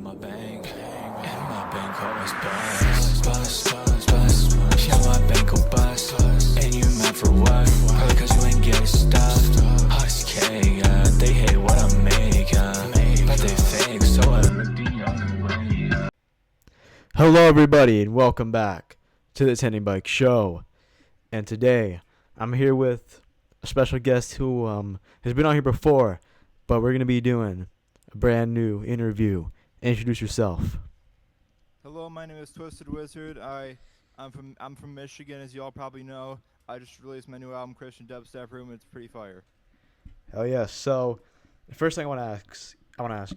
on my bank, and my bank always bust. Yeah, my bank will bust, and you mad for what? Probably cause you ain't getting stuffed. Hush K, they hate what I make, but they fake, so I look the other way. Hello, everybody, and welcome back to the Tending Bike Show. And today, I'm here with a special guest who has been on here before, but we're gonna be doing a brand new interview. Introduce yourself. Hello, my name is Twisted Wizard. I'm from Michigan, as you all probably know. I just released my new album, Christian Dubstep Room. It's pretty fire. Hell yeah! So, the first thing I want to ask,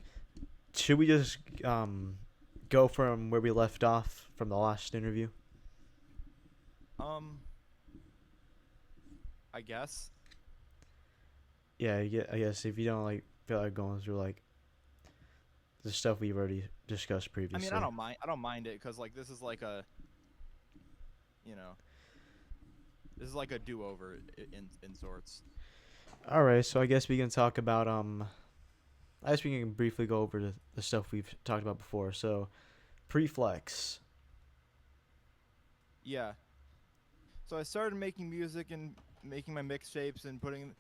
should we just go from where we left off from the last interview? I guess. Yeah, I guess if you don't feel like going through the stuff we've already discussed I previously. mean, I don't mind it, cause like this is like a, this is like a do-over in sorts. All right, so I guess we can talk about I guess we can briefly go over the stuff we've talked about before. So, Preflex. Yeah. So I started making music and making my mixtapes and putting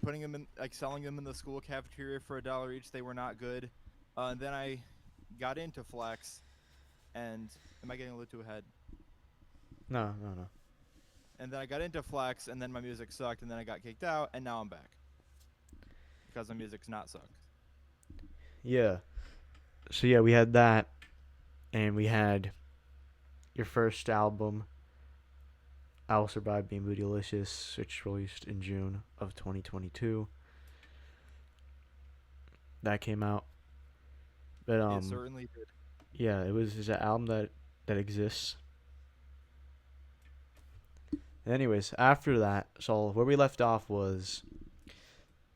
them in, like selling them in the school cafeteria for $1 each. They were not good. And then I got into Flex, and am I getting a little too ahead? No. And then I got into Flex, and then my music sucked, and then I got kicked out, and now I'm back because my music's not sucked. Yeah. So yeah, we had that, and we had your first album, "I Will Survive Being Bootylicious," which released in June of 2022. That came out, but It certainly did. yeah, it's an album that exists. Anyways, after that, so where we left off was,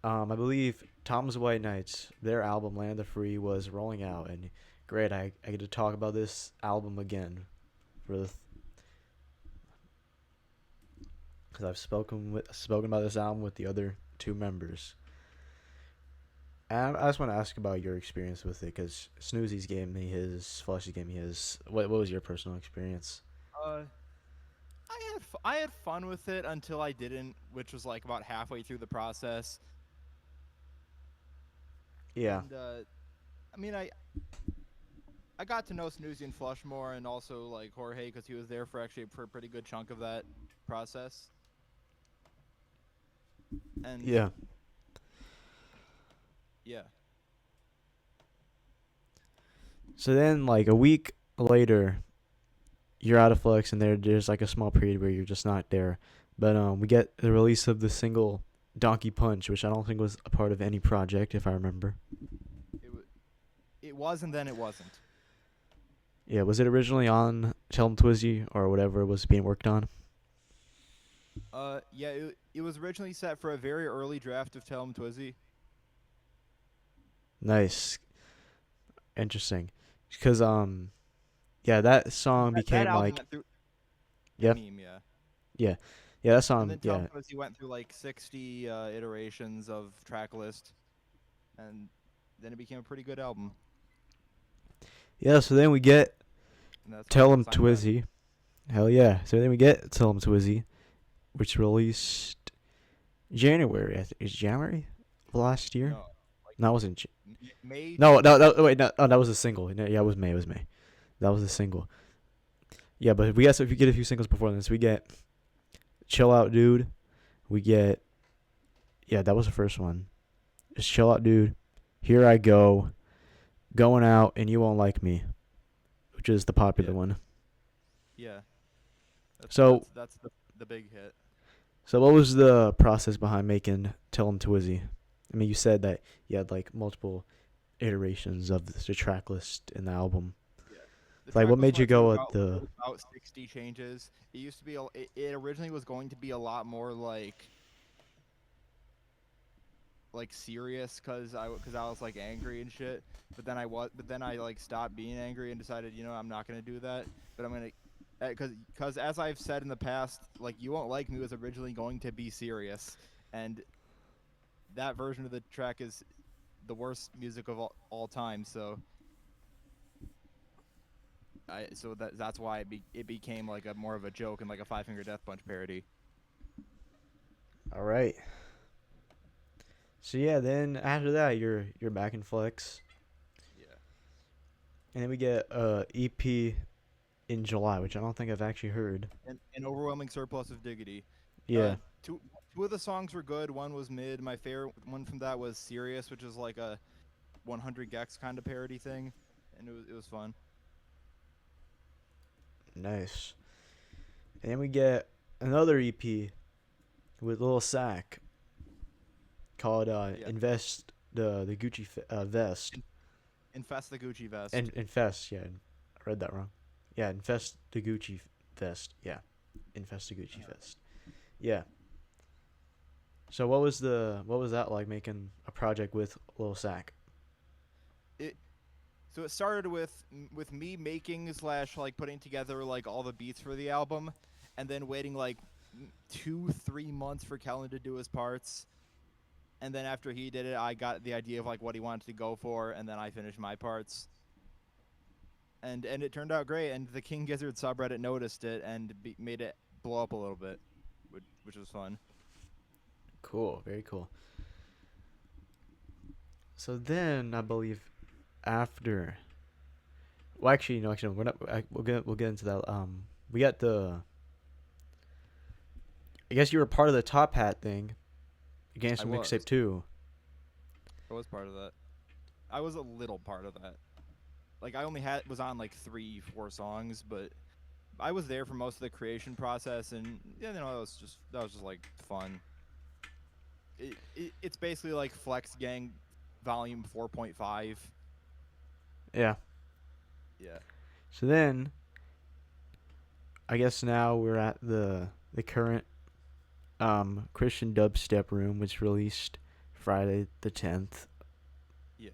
I believe Tom's White Knights, their album Land of Free was rolling out, and great, I get to talk about this album again, because I've spoken about this album with the other two members. And I just want to ask about your experience with it, because Snoozy's gave me his, Flushy gave me his. What was your personal experience? I had fun with it until I didn't, which was like about halfway through the process. Yeah. And I mean, I got to know Snoozy and Flush more, and also like Jorge, because he was there for actually a pretty good chunk of that process. And Yeah. yeah. So then, like a week later, you're out of Flex, and there's like a small period where you're just not there. But we get the release of the single Donkey Punch, which I don't think was a part of any project, if I remember. It was, and then it wasn't. Yeah, was it originally on Tell 'em Twizzy or whatever was being worked on? Yeah, it was originally set for a very early draft of Tell 'em Twizzy. Nice, interesting, because yeah, that song became that album like went through yeah, a meme, yeah, that And song, then Tell 'em yeah, Twizzy went through like 60 iterations of track list, and then it became a pretty good album. yeah. So then we get And that's Tell why I 'em got signed back. Twizzy, hell yeah. So then we get Tell 'em Twizzy, which released January. I think it's January of last year. No, like No, it wasn't. May. No, wait, no, oh, that was a single. No, yeah, it was May. It was May. That was a single. Yeah, but we if you get a few singles before this, we get Chill Out Dude. We get, yeah, that was the first one. Just Chill Out Dude. Here I Go. Going Out and You Won't Like Me, which is the popular Yeah. one. Yeah. So- that's the big hit. So what was the process behind making Tell 'em Twizzy? I mean, you said that you had like multiple iterations of the track list in the album. The Like, what track made list you went go through with the? about 60 changes. It used to be it originally was going to be a lot more like serious, cuz I was like angry and shit. But then I like stopped being angry and decided, I'm not going to do that. But I'm going to cuz as I've said in the past, like You Won't Like Me was originally going to be serious, and that version of the track is the worst music of all time. So so that's why it became like a more of a joke and like a Five Finger Death Punch parody. All right. So yeah, then after that, you're back in Flex, Yeah. and then we get EP in July, which I don't think I've actually heard. And an overwhelming surplus of diggity. Yeah. Two of the songs were good. One was mid. My favorite one from that was Serious, which is like a 100 Gex kind of parody thing, and it was fun. Nice. And then we get another EP with Lil Sack called Invest the Gucci Vest. Infest the Gucci Vest. And Infest, yeah. I read that wrong. Yeah, Infest the Gucci Vest. Yeah. Infest the Gucci Vest. Yeah. So what was that like making a project with Lil Sack? So it started with me making / like putting together like all the beats for the album, and then waiting like 2-3 months for Kellen to do his parts, and then after he did it, I got the idea of like what he wanted to go for, and then I finished my parts. And it turned out great, and the King Gizzard subreddit noticed it and made it blow up a little bit, which was fun. Cool, very cool. So then I believe after, well, actually, no, we're not. We'll get into that. We got the. I guess you were part of the Top Hat thing, Gangsta Mixtape 2. I was part of that. I was a little part of that. Like I only was on like 3-4 songs, but I was there for most of the creation process, and yeah, that was just like fun. It's basically like Flex Gang Volume 4.5. Yeah. Yeah. So then, I guess now we're at the current Christian Dubstep Room, which released Friday the 10th. Yeah.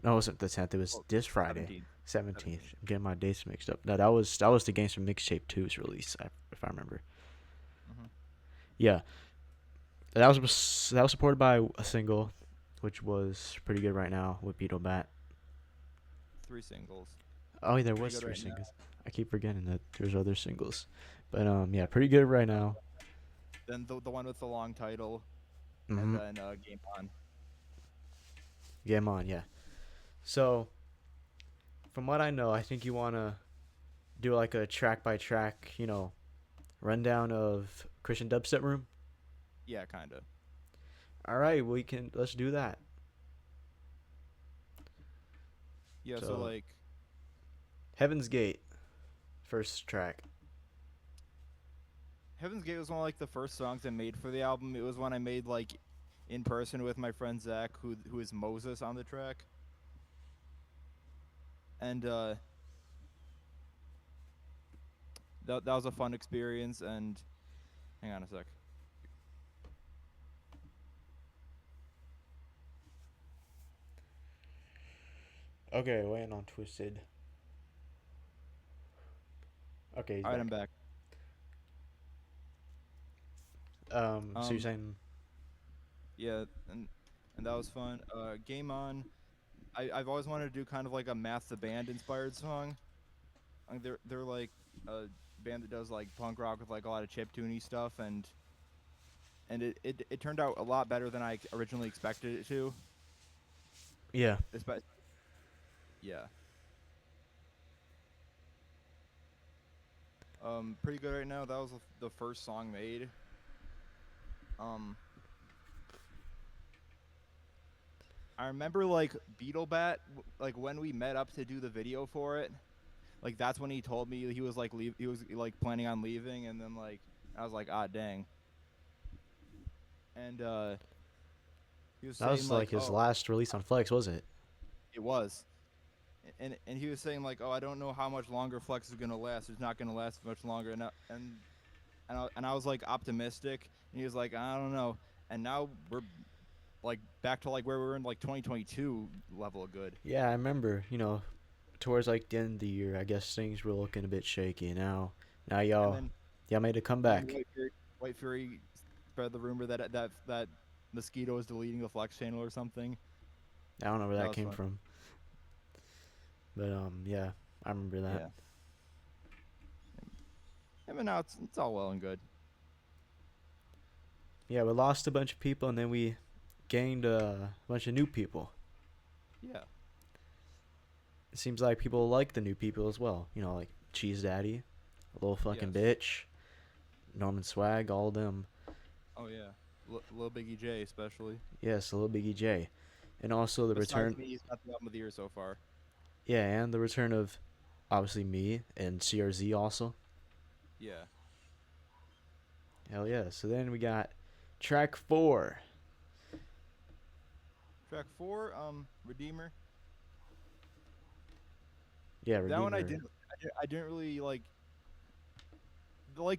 No, it wasn't the 10th. It was this Friday, 17th. I'm getting my dates mixed up. No, that was the Gangsta Mixtape 2's release, if I remember. Mm-hmm. Yeah. That was supported by a single, which was pretty good right now with Beetle Bat. 3 singles. Oh, yeah, there was 3 singles. I keep forgetting that there's other singles, but yeah, pretty good right now. Then the one with the long title, Mm-hmm. and then Game On. Game On, yeah. So, from what I know, I think you wanna do like a track by track, rundown of Christian Dubstep Room. Yeah, kinda. All right, let's do that. Yeah, so like Heaven's Gate, first track. Heaven's Gate was one of like the first songs I made for the album. It was one I made like in person with my friend Zach, who is Moses on the track. And that was a fun experience. And hang on a sec. Okay, waiting on Twisted. Okay, he's All right, back. I'm back. So you're saying? Yeah, and that was fun. Game On. I've always wanted to do kind of like a Math the Band inspired song. They're like a band that does like punk rock with like a lot of chiptune stuff, and it turned out a lot better than I originally expected it to. Yeah. Yeah. Pretty good right now. That was the first song made. I remember like Beetle Bat, like when we met up to do the video for it, like that's when he told me he was like he was like planning on leaving, and then like I was like, ah, dang. And he was That saying was like his last release on Flex, was it? It was. And he was saying like, oh, I don't know how much longer Flex is gonna last. It's not gonna last much longer. And I was like optimistic, and he was like, I don't know. And now we're like back to like where we were in like 2022 level of good. Yeah, I remember. Towards like the end of the year, I guess things were looking a bit shaky. Now y'all made a comeback. White Fury spread the rumor that Mosquito is deleting the Flex channel or something. I don't know where that came fun. from. But yeah, I remember that. Yeah. I mean, now it's all well and good. Yeah, we lost a bunch of people and then we gained a bunch of new people. Yeah. It seems like people like the new people as well. You know, like Cheese Daddy, Little Fucking Yes. Bitch, Norman Swag, all of them. Oh yeah. Lil Biggie J especially. Yes, Little Biggie J. And also the Besides return, me, he's got the album of the year so far. yeah, and the return of obviously me and CRZ also. Yeah. Hell yeah. So then we got track 4. Track 4, Redeemer. Yeah, That one Redeemer. I didn't really like. The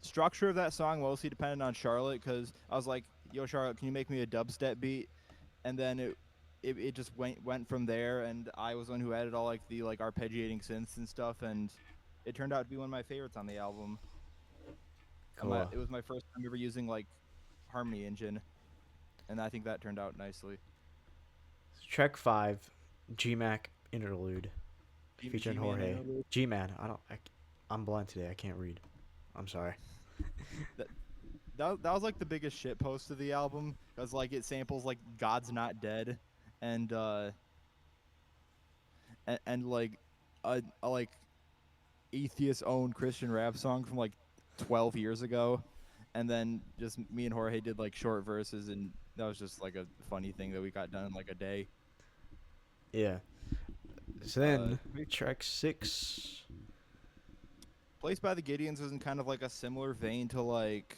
structure of that song mostly depended on Charlotte because I was like, "Yo, Charlotte, can you make me a dubstep beat?" And then it just went from there, and I was the one who added all like the like arpeggiating synths and stuff, and it turned out to be one of my favorites on the album. Cool. It was my first time ever using like Harmony Engine, and I think that turned out nicely. Track 5, GMAC Interlude, featuring G-Man Jorge. interlude. G-Man. I'm blind today. I can't read. I'm sorry. That, that was like the biggest shit post of the album because like it samples like God's Not Dead, and and like a like atheist owned Christian rap song from like 12 years ago, and then just me and Jorge did like short verses, and that was just like a funny thing that we got done in like a day. Yeah. So then, track 6. Placed by the Gideons was in kind of like a similar vein to like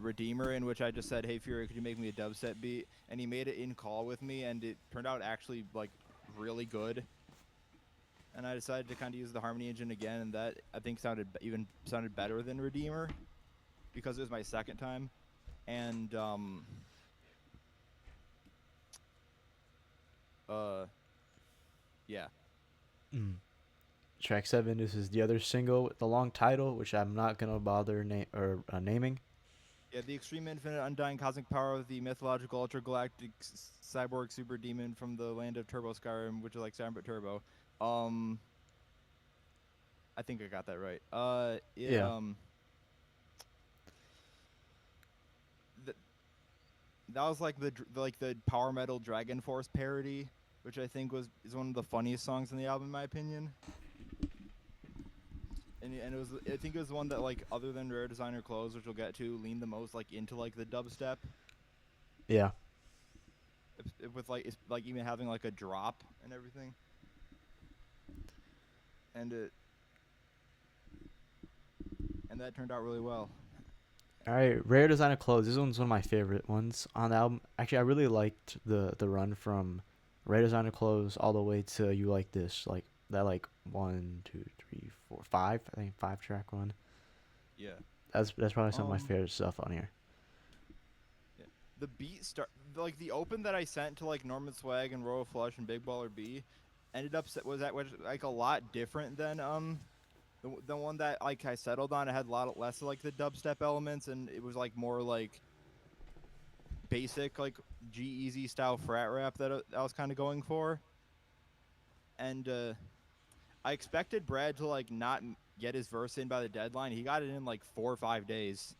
Redeemer, in which I just said, "Hey Fury, could you make me a dubstep beat?" And he made it in call with me, and it turned out actually like really good. And I decided to kind of use the Harmony Engine again, and that I think sounded better than Redeemer because it was my second time, and yeah. Track 7. This is the other single with the long title, which I'm not gonna bother naming. Yeah, the extreme infinite undying cosmic power of the mythological ultra-galactic cyborg super demon from the land of Turbo Skyrim, which is like Skyrim but Turbo. I think I got that right. Yeah. That was like the power metal Dragon Force parody, which I think is one of the funniest songs in the album in my opinion. And I think it was the one that like other than Rare Designer Clothes, which we'll get to, leaned the most like into like the dubstep. Yeah. With like it's like even having like a drop and everything. And that turned out really well. All right, Rare Design of Clothes. This one's one of my favorite ones on the album. Actually, I really liked the run from Rare Design of Clothes all the way to You Like This, like that, like 1, 2, 3, 4, 5. I think 5-track run. Yeah. That's probably some of my favorite stuff on here. Yeah. The beat like the open that I sent to like Norman Swag and Royal Flush and Big Baller B, ended up was like a lot different than the one that like I settled on. It had a lot less of like the dubstep elements, and it was like more like basic like G-Eazy style frat rap that I was kind of going for. And I expected Brad to like not get his verse in by the deadline. He got it in like 4 or 5 days,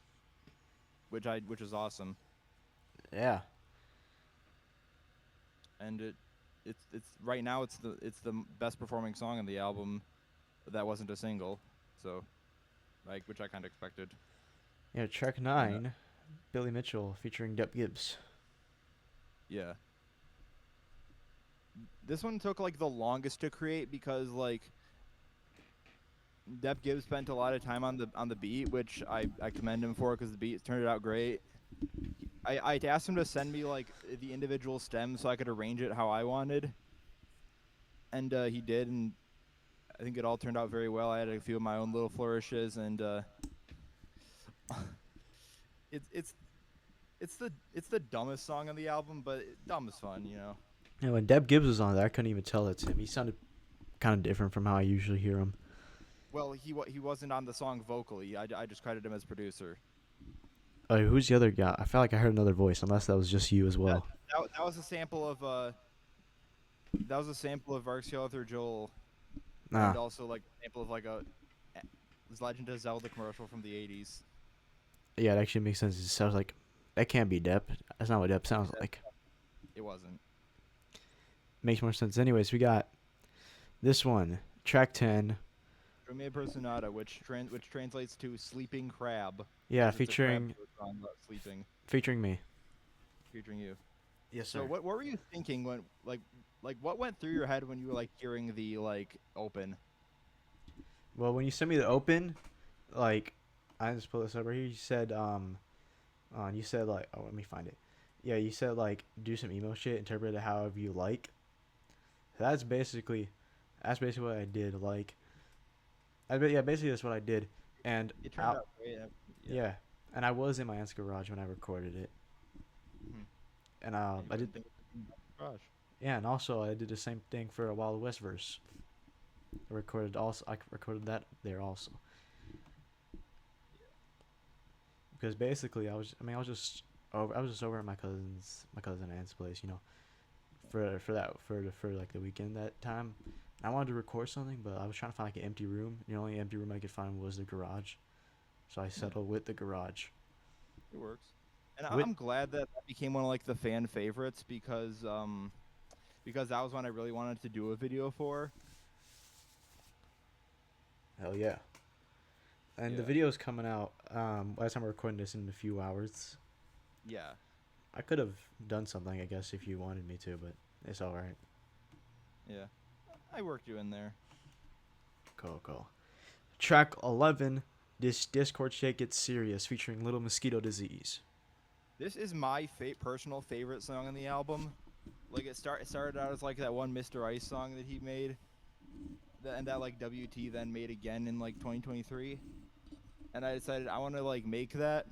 which was awesome. Yeah. And it's right now it's the best performing song on the album. That wasn't a single, so like which I kind of expected. Yeah, track 9, Billy Mitchell featuring Depp Gibbs. Yeah. This one took like the longest to create because like Depp Gibbs spent a lot of time on the beat, which I commend him for because the beat turned out great. I asked him to send me like the individual stems so I could arrange it how I wanted, and he did, and I think it all turned out very well. I had a few of my own little flourishes, and it's the dumbest song on the album, but dumb is fun, you know. Yeah, when Depp Gibbs was on there, I couldn't even tell it's him. He sounded kind of different from how I usually hear him. Well, he wasn't on the song vocally. I just credit him as producer. Who's the other guy? I felt like I heard another voice, unless that was just you as well. That was a sample of Vark Skeletor Joel, and also like a sample of like a Simpsons Legend of Zelda commercial from the 80s. Yeah, it actually makes sense. It sounds like that can't be Depp. That's not what Depp sounds like. It wasn't. Makes more sense. Anyways, we got this one, track 10. Drumea Personata, which translates to sleeping crab. Yeah, 'cause it's a crab featuring song about sleeping, me. featuring you. Yes, So what were you thinking when like what went through your head when you were like hearing the like open? Well, when you sent me the open, like, I just pull this up right here. You said you said like, oh, let me find it. Yeah, you said like do some emo shit, interpret it however you like. That's basically what I did. Like, basically that's what I did, and It turned out great. yeah, and I was in my aunt's garage when I recorded it, Mhm. and You I wouldn't did, think Gosh. yeah, and also I did the same thing for a Wild West verse. I recorded that there also. Because basically I was just over at my cousin Ann's place, you know, for like the weekend that time. I wanted to record something, but I was trying to find like an empty room. The only empty room I could find was the garage, so I settled with the garage. It works. And With I'm glad that became one of like the fan favorites because that was one I really wanted to do a video for. hell yeah, and the Yeah. video's coming out. By the time we're recording this in a few hours. Yeah. I could have done something, I guess, if you wanted me to, but it's all right. Yeah. I worked you in there. Cool. Track 11, this Discord shit gets serious, featuring Little Mosquito Disease. This is my personal favorite song on the album. Like it started out as like that one Mr. Ice song that he made, and that like WT then made again in like 2023. And I decided I want to like make that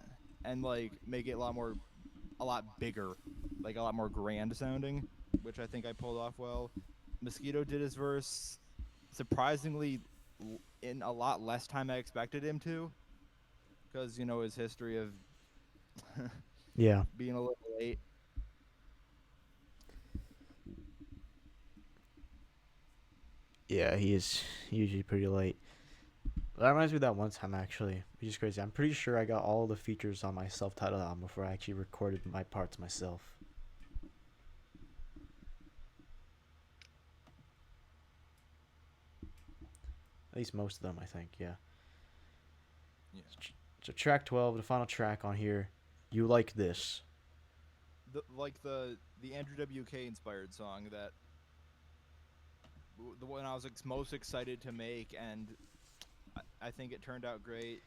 and like make it a lot bigger, like a lot more grand sounding, which I think I pulled off well. Mosquito did his verse surprisingly in a lot less time I expected him to, because you know his history of Yeah. being a little late. Yeah, he is usually pretty late. That reminds me of that one time, actually, which is crazy. I'm pretty sure I got all the features on my self-titled album before I actually recorded my parts myself. At least most of them, I think, yeah. Yeah. So track 12, the final track on here, You Like This. The Andrew WK inspired song that the one I was most excited to make, and I think it turned out great.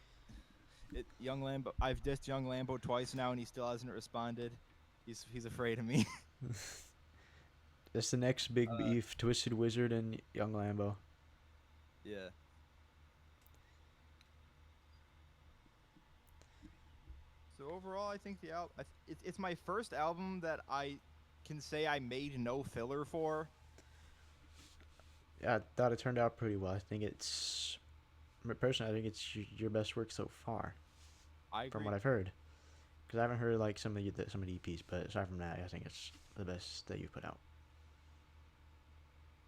Young Lambo, I've dissed Young Lambo twice now, and he still hasn't responded. He's afraid of me. That's the next big beef, Twisted Wizard and Young Lambo. Yeah. So overall, I think the album it's my first album that I can say I made no filler for. Yeah, I thought it turned out pretty well. I think personally, I think it's your best work so far. I agree. From what I've heard, because I haven't heard like some of the EPs, but aside from that, I think it's the best that you've put out.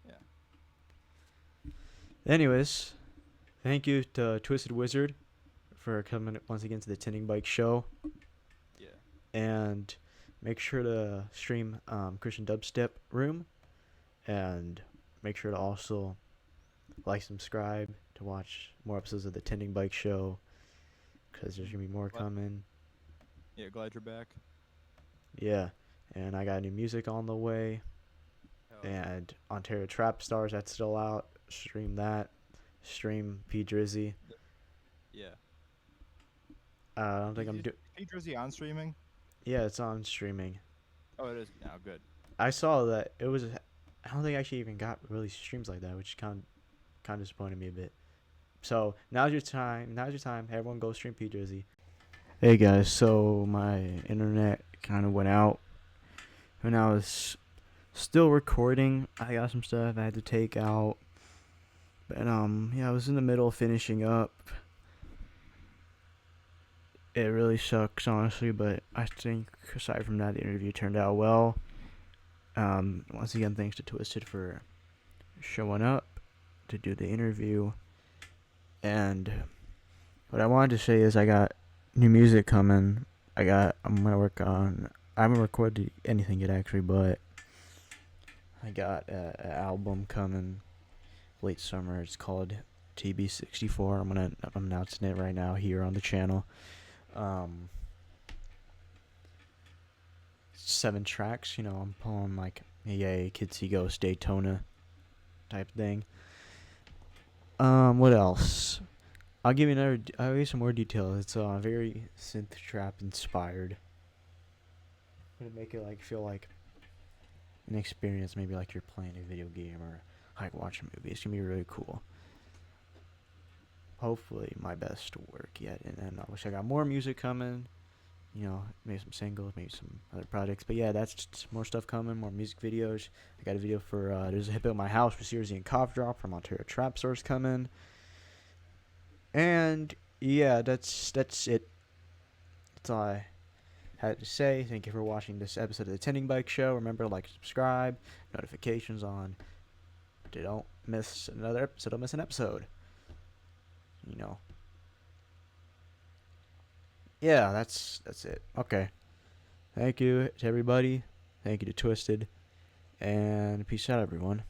Yeah. Anyways, thank you to Twisted Wizard for coming once again to the Tinning Bike Show. Yeah. And make sure to stream Christian Dubstep Room, and make sure to also like, subscribe to watch more episodes of the Tinning Bike Show, because there's gonna be more coming. Yeah, glad you're back. Yeah, and I got new music on the way. And Ontario Trap Stars, that's still out. Stream that. Stream P Drizzy. Yeah. I don't think I'm doing. P Drizzy on streaming? Yeah, it's on streaming. Oh, it is now. Good. I saw that it was. I don't think I actually even got really streams like that, which kind of disappointed me a bit. So now's your time. Everyone go stream P Drizzy. Hey guys, so my internet kind of went out, and I was still recording. I got some stuff I had to take out, but yeah, I was in the middle of finishing up. It really sucks, honestly, but I think aside from that, the interview turned out well. Once again, thanks to Twisted for showing up to do the interview, and what I wanted to say is I got new music coming. I'm gonna work on. I haven't recorded anything yet actually, but I got an album coming late summer. It's called TB64. I'm announcing it right now here on the channel. 7 tracks. You know, I'm pulling like a Kids See Ghost Daytona type thing. What else? I'll give you some more details. It's very synth trap inspired. I'm gonna make it like feel like an experience, maybe like you're playing a video game or like watching a movie. It's gonna be really cool. Hopefully, my best work yet, and then I wish I got more music coming. You know, maybe some singles, maybe some other projects. But yeah, that's just more stuff coming, more music videos. I got a video for there's a Hip Out My House for Sears and Cough Drop from Ontario Trap Source coming. And yeah, that's it. That's all I had to say. Thank you for watching this episode of the Tending Bike Show. Remember, like, subscribe, notifications on. Don't miss another episode. Don't miss an episode. You know. Yeah, that's it. Okay. Thank you to everybody. Thank you to Twisted. And peace out, everyone.